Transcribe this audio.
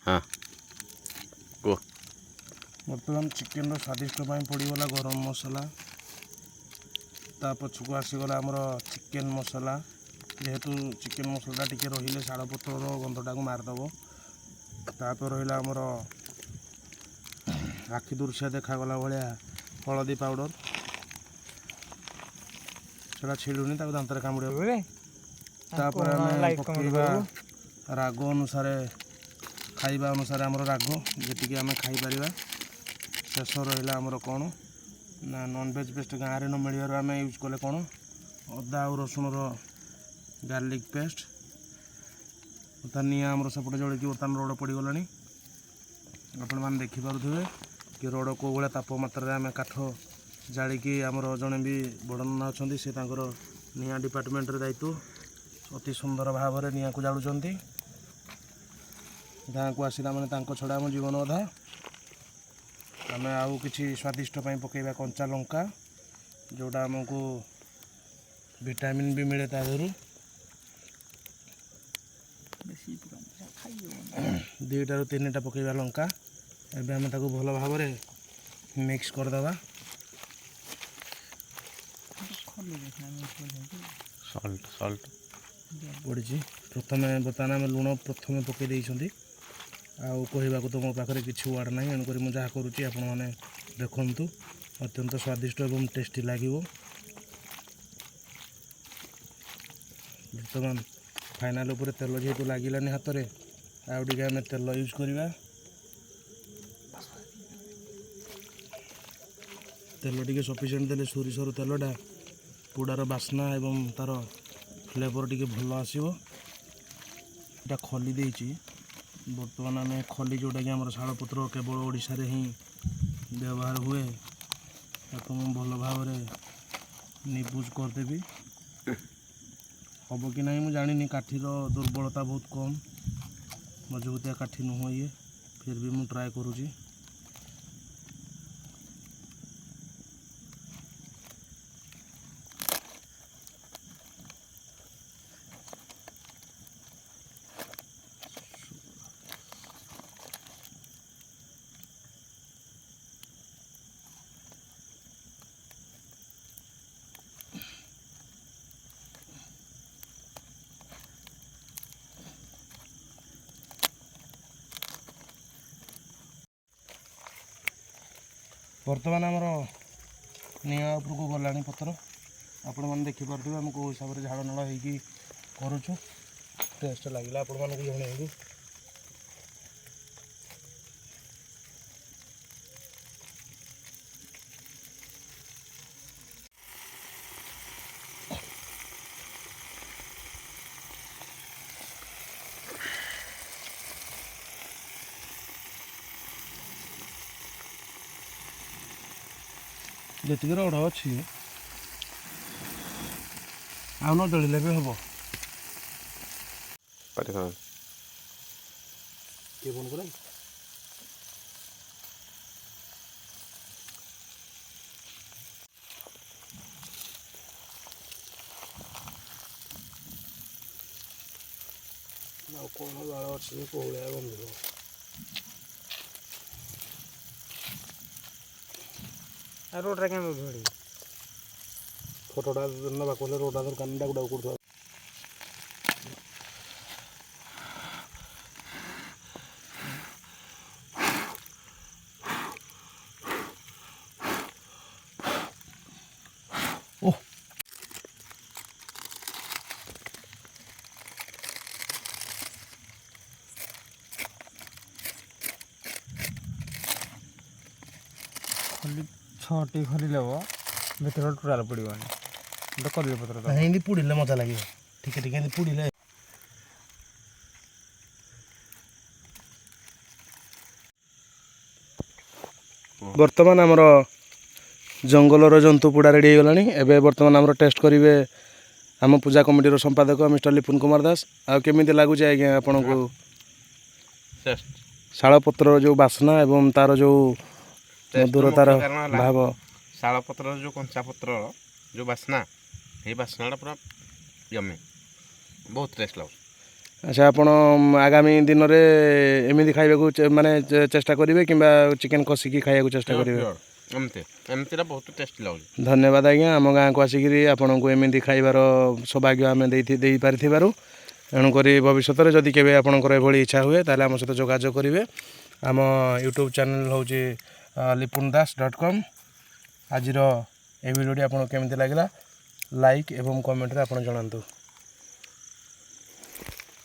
हाँ कुह बर्तमान चिकेन स्वादिष्ट पड़गला गरम मसला ता पछक आसीगला आमर चिकेन मसला जेहेतु चिकेन मसला टी रही शालपत्र गंधटा को मारदेव तापर रहा आमर आखि दुर्शिया देखागला भाया हलदी पाउडर से छिड़ुनी दांतर कामुड़ तापर आम पकड़ा राग अनुसार खाइबा अनुसार आमर राग जी आम खाईपर शेष रहा आमर कौन ना नॉनवेज पेस्ट गाँव में न मिलवर आम यूज कले कौन अदा और रसुण गार्लिक पेस्ट बर्तमान निआ आमर सेपटे जलिकी बर्तमान रोड पड़गला आपण मैंने देखिपे कि रोड कौ भाया तापमात्रा आम काठ जालिकी आमर जड़े भी बड़ नना अच्छा से निआ डिपार्टमेंट दायित्व अति सुंदर भाव में निआ को जालुंट गाँव को आसला मैंने छड़ा आम जीवन अधा आम आउ कि स्वादिष्ट पकईवा कंचा लंका जोटा आमको विटामिन भी मिले तादर दुईटा रू तीन टा पकईवा लंका एबे आम ताको भल भाव में मिक्स करदे सल्ट सल्ट पड़ी प्रथम बर्तमान आम लुण प्रथम पकई देइछंती आउ कहवाक तो मो पाखे किसी वार्ड ना एणुक मुझे जहाँ करुँची आपण मैंने देखु अत्यंत स्वादिष्ट एवं टेस्टी लगे बर्तमान फाइनाल उपर तेल जेहेतु लगिलानी हाथ में आउ टे आम तेल यूज करवा तेल टे सफिसीयंट देले सोरिषर तेलटा पोड़ार बास्ना एवं तार फ्लेवर टी भल आसो खली देची बर्तमान आम खली जोटा कि आम शालपत्र केवल ओडिशा रे ही व्यवहार हुए ताको मुझे भल भाव निबुज करदेवी हम कि ना मुझे जानी काठीर दुर्बलता बहुत कम मजबूतिया काठी नुह ये फिर भी मुझे ट्राए करुँची बर्तमान आमर निआ उपर को गलानी पत्र आपण मैंने देखिपे आम कौ हिसाब से झाड़ नाड़ हो करुचु टेस्ट लगे आपण मानक जनइबू जी रड़ अच्छी आउ न जलिले भी हम किए फोन कर कौन बाड़ अच्छी कौलिया गंध रोड क्या फोटोटा ना रोडा दरकार डाक कर खली छटी खली लेव भर टोटाल पड़वानी तो कदली पत्र हिंदी पुड़े मजा लगे ठीक है पुड़े बर्तमान आमर जंगलर जंतु पोड़ा रेडी हो गलानी एबे बर्तमान आमर टेस्ट करेंगे आम पूजा कमिटीर संपादक मिस्टर लिपुन कुमार दास आमी लगुच आज्ञा आपन को शालपत्र जो बास्ना एवं तार जो मधुरतार भाव शालपत्र जो कंचा पत्र जो बास्ना ये बास्नाटा पूरा यम्मी बहुत टेस्ट लगे ଆଚ୍ଛା ଆପଣ ଆଗାମୀ ଦିନରେ ଏମିତି ଖାଇବାକୁ ମାନେ ଚେଷ୍ଟା କରିବେ କିମ୍ବା ଚିକେନ୍ କଷିକି ଖାଇବାକୁ ଚେଷ୍ଟା କରିବେ? ଏମିତିଟା ବହୁତ ଟେଷ୍ଟି ଲାଗୁଛି। ଧନ୍ୟବାଦ ଆଜ୍ଞା, ଆମ ଗାଁକୁ ଆସିକିରି ଆପଣଙ୍କୁ ଏମିତି ଖାଇବାର ସୌଭାଗ୍ୟ ଆମେ ଦେଇପାରିଥିବାରୁ। ତେଣୁକରି ଭବିଷ୍ୟତରେ ଯଦି କେବେ ଆପଣଙ୍କର ଏଭଳି ଇଚ୍ଛା ହୁଏ ତାହେଲେ ଆମ ସହିତ ଯୋଗାଯୋଗ କରିବେ। ଆମ ୟୁଟ୍ୟୁବ୍ ଚ୍ୟାନେଲ୍ ହେଉଛି lipundas.com। ଆଜିର এই ଭିଡ଼ିଓଟି ଆପଣଙ୍କୁ କେମିତି ଲାଗିଲା ଲାଇକ୍ ଏବଂ କମେଣ୍ଟରେ ଆପଣ ଜଣାନ୍ତୁ।